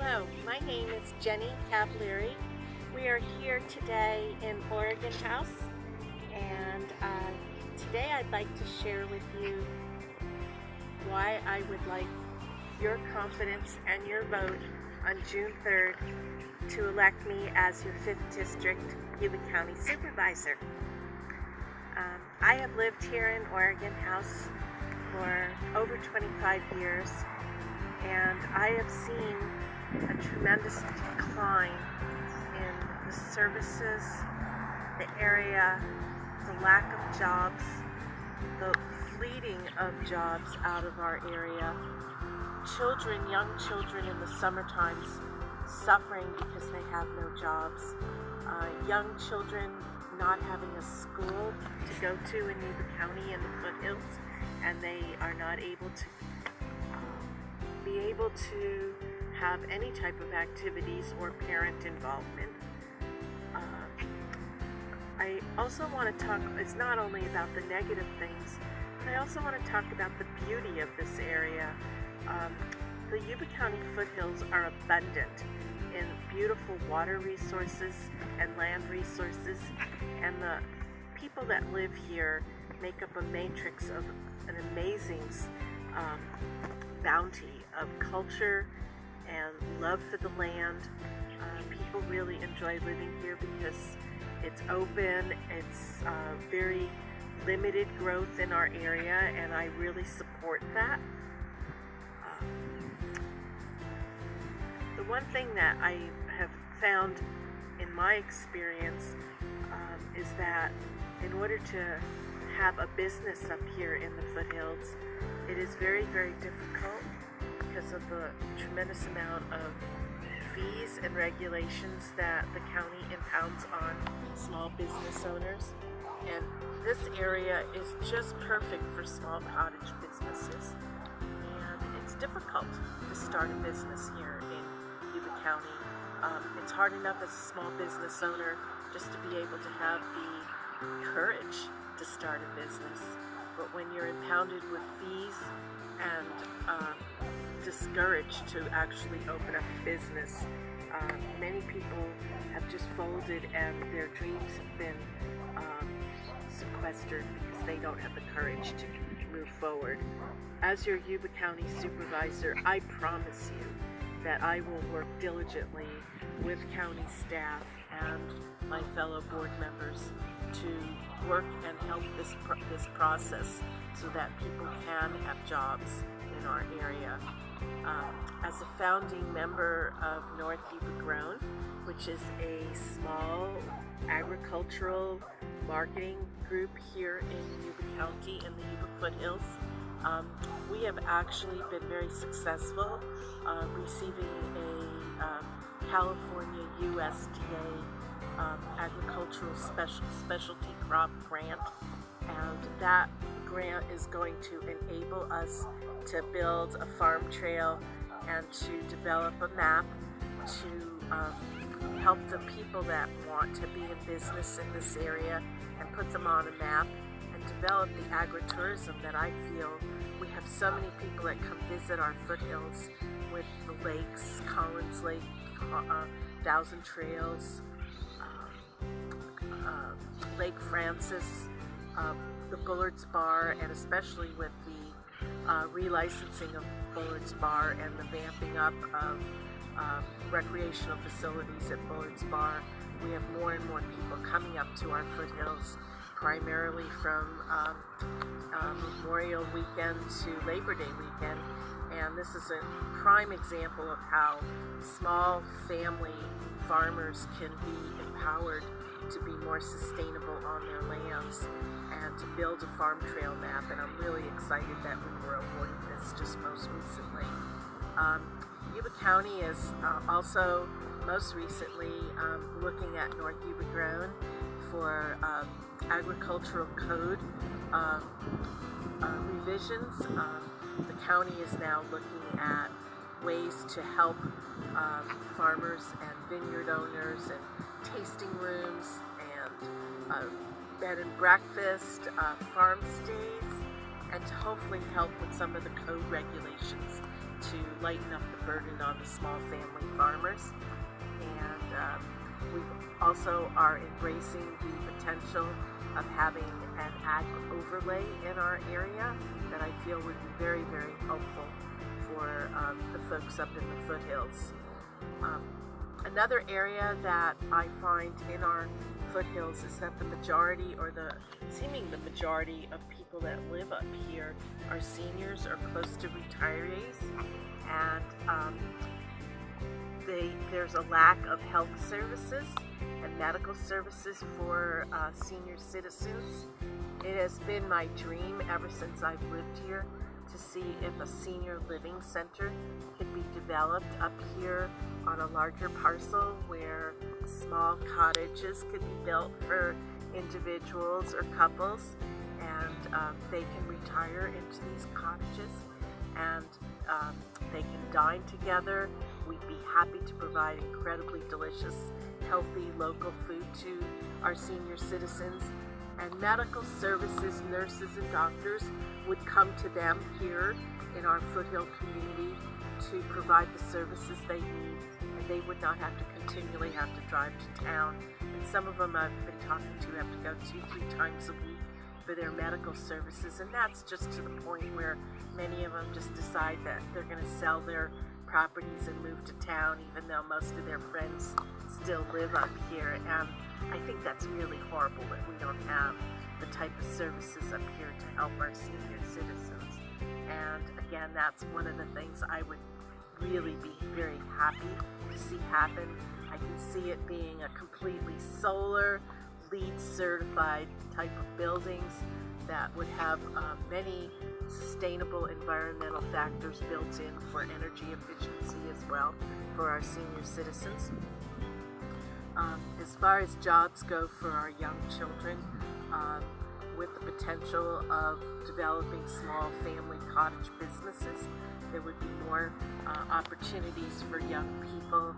Hello, my name is Jenny Cavaliere. We are here today in Oregon House, and today I'd like to share with you why I would like your confidence and your vote on June 3rd to elect me as your 5th District Yuba County Supervisor. I have lived here in Oregon House for over 25 years, and I have seen a tremendous decline in the services, the area, the lack of jobs, the fleeting of jobs out of our area, young children in the summer times suffering because they have no jobs, young children not having a school to go to in Yuba County in the foothills, and they are not able to have any type of activities or parent involvement. I also want to talk, it's not only about the negative things, but I also want to talk about the beauty of this area. The Yuba County foothills are abundant in beautiful water resources and land resources, and the people that live here make up a matrix of an amazing bounty of culture and love for the land. People really enjoy living here because it's open, it's very limited growth in our area, and I really support that. The one thing that I have found in my experience is that in order to have a business up here in the foothills, it is very, very difficult because of the tremendous amount of fees and regulations that the county impounds on small business owners. And this area is just perfect for small cottage businesses. And it's difficult to start a business here in Yuba County. It's hard enough as a small business owner just to be able to have the courage to start a business. But when you're impounded with fees and discouraged to actually open up a business, many people have just folded and their dreams have been sequestered because they don't have the courage to move forward. As your Yuba County Supervisor, I promise you that I will work diligently with county staff and my fellow board members to work and help this process so that people can have jobs in our area. As a founding member of North Yuba Grown, which is a small agricultural marketing group here in Yuba County in the Yuba foothills, we have actually been very successful receiving a California USDA agricultural specialty crop grant, and that grant is going to enable us to build a farm trail and to develop a map to help the people that want to be in business in this area and put them on a map and develop the agritourism that I feel we have so many people that come visit our foothills with the lakes, Collins Lake, Thousand Trails, Lake Francis, the Bullard's Bar, and especially with the relicensing of Bullard's Bar and the vamping up of recreational facilities at Bullard's Bar, we have more and more people coming up to our foothills, primarily from Memorial Weekend to Labor Day weekend. And this is a prime example of how small family farmers can be empowered to be more sustainable on their lands and to build a farm trail map. And I'm really excited that we were awarded this just most recently. Yuba County is also most recently looking at North Yuba Grown for agricultural code revisions. The county is now looking at ways to help farmers and vineyard owners and tasting rooms and bed and breakfast, farm stays, and to hopefully help with some of the code regulations to lighten up the burden on the small family farmers. And we also are embracing the potential of having an ag overlay in our area that I feel would be very, very helpful for the folks up in the foothills. Another area that I find in our foothills is that the majority of people that live up here are seniors or close to retirees, and there's a lack of health services and medical services for senior citizens. It has been my dream ever since I've lived here to see if a senior living center could be developed up here on a larger parcel where small cottages could be built for individuals or couples, and they can retire into these cottages, and they can dine together. We'd be happy to provide incredibly delicious, healthy local food to our senior citizens, and medical services, nurses and doctors would come to them here in our foothill community to provide the services they need, and they would not have to continually have to drive to town. And some of them I've been talking to have to go 2-3 times a week for their medical services, and that's just to the point where many of them just decide that they're going to sell their properties and move to town, even though most of their friends still live up here. And I think that's really horrible that we don't have the type of services up here to help our senior citizens. And again, that's one of the things I would really be very happy to see happen. I can see it being a completely solar, LEED certified type of buildings that would have many sustainable environmental factors built in for energy efficiency as well for our senior citizens. As far as jobs go for our young children, with the potential of developing small family cottage businesses, there would be more opportunities for young people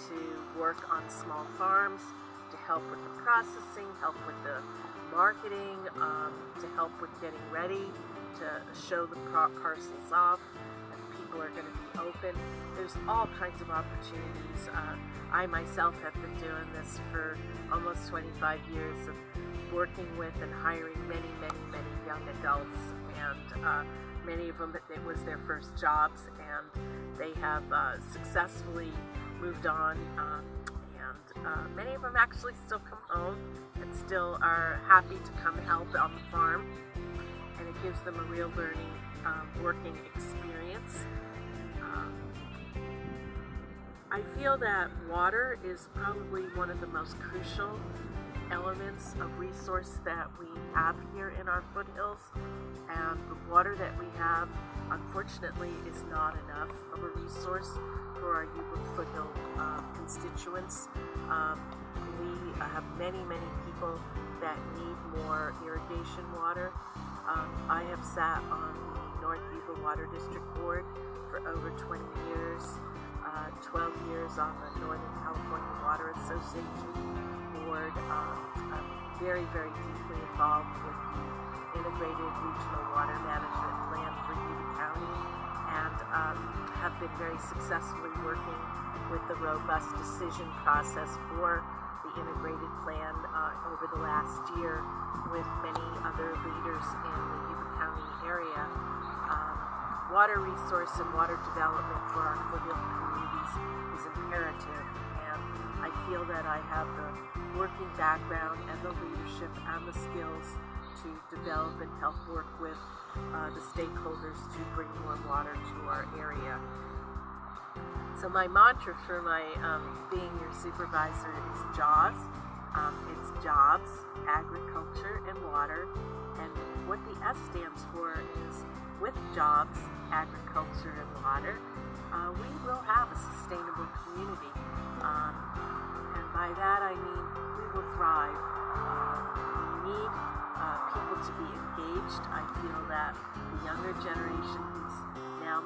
to work on small farms, to help with the processing, help with the marketing, to help with getting ready, to show the parcels off, and people are going to be open. There's all kinds of opportunities. I myself have been doing this for almost 25 years of working with and hiring many, many, many young adults, and many of them, it was their first jobs, and they have successfully moved on, and many of them actually still come home and still are happy to come help on the farm, and it gives them a real learning, working experience. I feel that water is probably one of the most crucial elements of resource that we have here in our foothills, and the water that we have, unfortunately, is not enough of a resource for our Yuba foothill constituents. We have many, many people that need more irrigation water. I have sat on the North Yuba Water District Board for over 20 years, 12 years on the Northern California Water Association Board. I'm very, very deeply involved with the Integrated Regional Water Management Plan for Yuba County, and have been very successfully working with the robust decision process for the integrated plan over the last year with many other leaders in the Yuba County area. Water resource and water development for our foothill communities is imperative, and I feel that I have the working background and the leadership and the skills to develop and help work with the stakeholders to bring more water to our area. So my mantra for my being your supervisor is JAWS. It's jobs, agriculture, and water. And what the S stands for is with jobs, agriculture, and water, we will have a sustainable community. And by that I mean we will thrive. We need people to be engaged. I feel that the younger generation who's now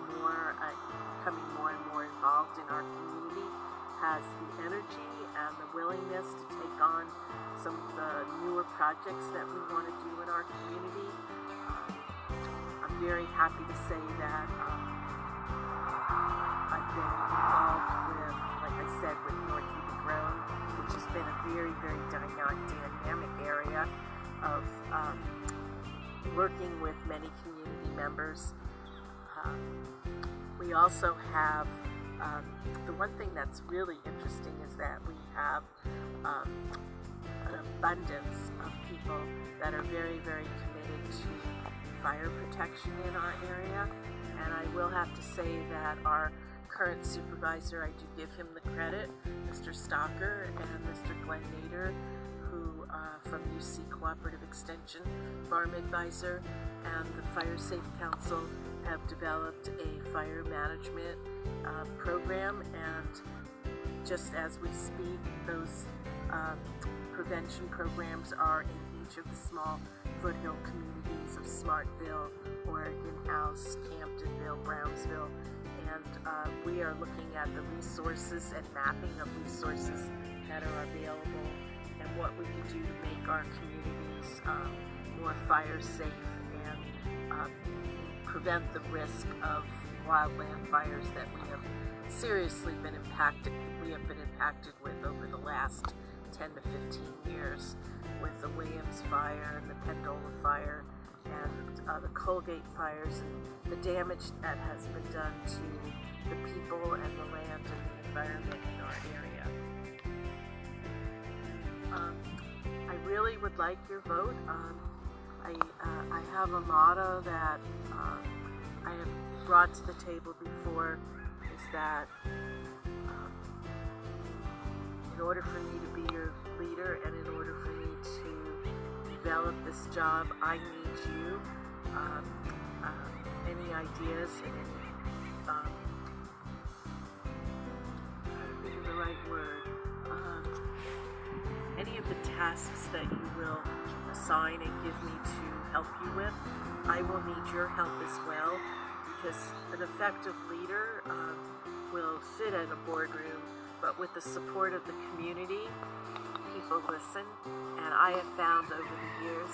becoming more and more involved in our community has the energy and the willingness to take on some of the newer projects that we want to do in our community. I'm very happy to say that been involved with, like I said, with North Eden Grown, which has been a very, very dynamic area of working with many community members. We also have, the one thing that's really interesting is that we have an abundance of people that are very, very committed to fire protection in our area. And I will have to say that our current supervisor, I do give him the credit, Mr. Stocker and Mr. Glenn Nader, who from UC Cooperative Extension, Farm Advisor, and the Fire Safe Council have developed a fire management program, and just as we speak, those prevention programs are in each of the small foothill communities of Smartville, Oregon House, Camptonville, Brownsville, and we are looking at the resources and mapping of resources that are available and what we can do to make our communities more fire safe and prevent the risk of wildland fires that we have seriously been impacted. We have been impacted with over the last 10 to 15 years with the Williams fire and the Pendola fire and the Colgate fires, and the damage that has been done to the people and the land and the environment in our area. I really would like your vote. I have a motto that I have brought to the table before, is that in order for me to be your leader and in order for me to develop this job, I need you. Any ideas and any, trying to think of the right word, any of the tasks that you will assign and give me to help you with, I will need your help as well, because an effective leader will sit in a boardroom, but with the support of the community, people listen, and I have found over the years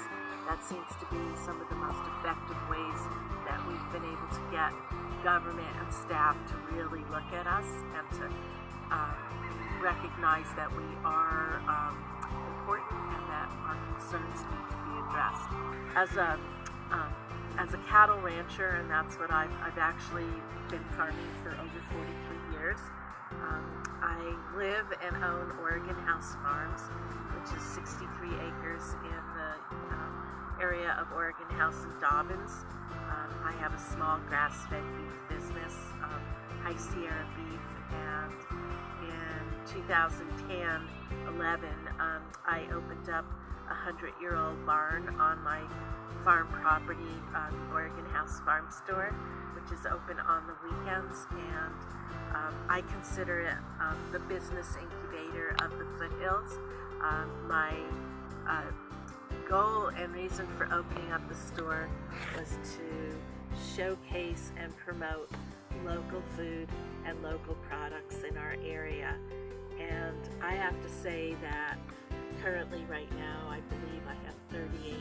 that seems to be some of the most effective ways that we've been able to get government and staff to really look at us and to recognize that we are important and that our concerns need to be addressed. As a cattle rancher, and that's what I've actually been farming for over 43 years, I live and own Oregon House Farms, which is 63 acres in the area of Oregon House and Dobbins. I have a small grass-fed beef business, High Sierra Beef, and in 2010-11, I opened up a 100-year-old barn on my farm property, Oregon House Farm Store, which is open on the weekends, and I consider it the business incubator of the foothills. My goal and reason for opening up the store was to showcase and promote local food and local products in our area. And I have to say that currently right now I believe I have 38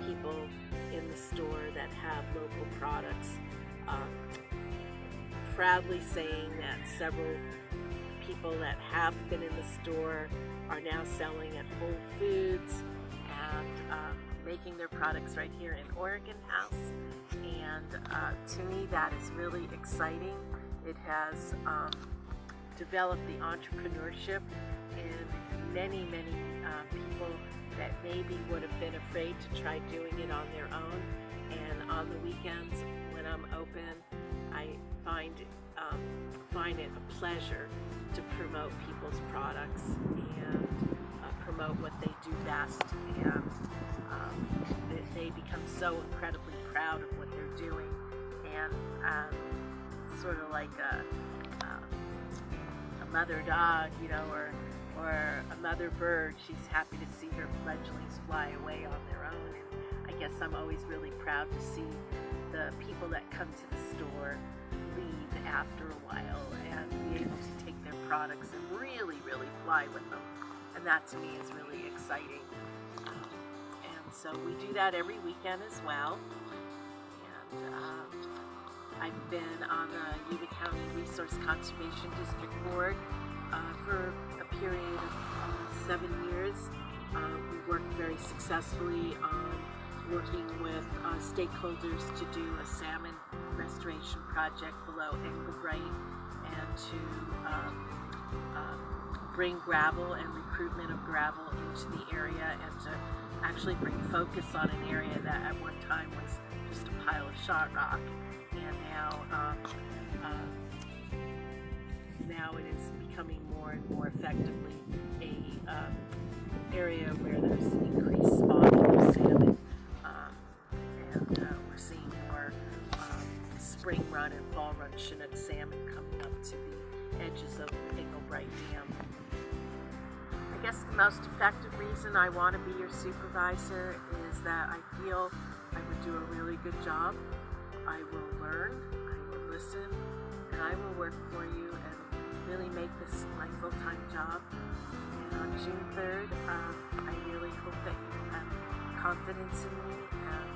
people in the store that have local products. Proudly saying that several people that have been in the store are now selling at Whole Foods and making their products right here in Oregon House. And to me, that is really exciting. It has developed the entrepreneurship in many people that maybe would have been afraid to try doing it on their own. And on the weekends when I'm open, I find it a pleasure to promote people's products and promote what they do best, and they become so incredibly proud of what they're doing, and sort of like a mother dog, you know, or a mother bird. She's happy to see her fledglings fly away on their own, and I guess I'm always really proud to see the people that come to the store leave after a while and be able to take their products and really fly with them. And that to me is really exciting. And so we do that every weekend as well. And I've been on the Yuba County Resource Conservation District Board for a period of 7 years. We worked very successfully on working with stakeholders to do a salmon restoration project below Englebright and to bring gravel and recruitment of gravel into the area and to actually bring focus on an area that at one time was just a pile of shot rock, and now it is becoming more and more effectively a area where there's increased spawning of salmon, and we're seeing more spring run and fall run Chinook salmon coming up to the edges of the Englebright Dam. I guess the most effective reason I want to be your supervisor is that I feel I would do a really good job. I will learn, I will listen, and I will work for you and really make this my full-time job. And on June 3rd, I really hope that you have confidence in me and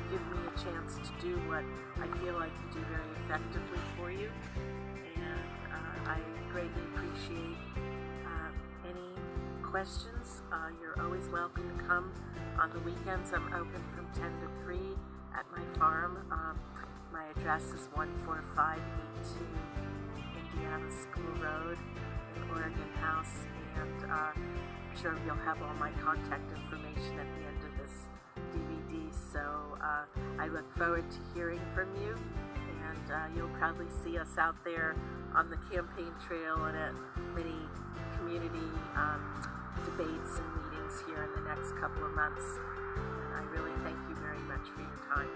give me a chance to do what I feel I can do very effectively for you. And I greatly appreciate any questions. You're always welcome to come. On the weekends, I'm open from 10 to 3 at my farm. My address is 14582 Indiana School Road in Oregon House, and I'm sure you'll have all my contact information at the end of this DVD. So I look forward to hearing from you, and you'll probably see us out there on the campaign trail and at many community debates and meetings here in the next couple of months. And I really thank you very much for your time.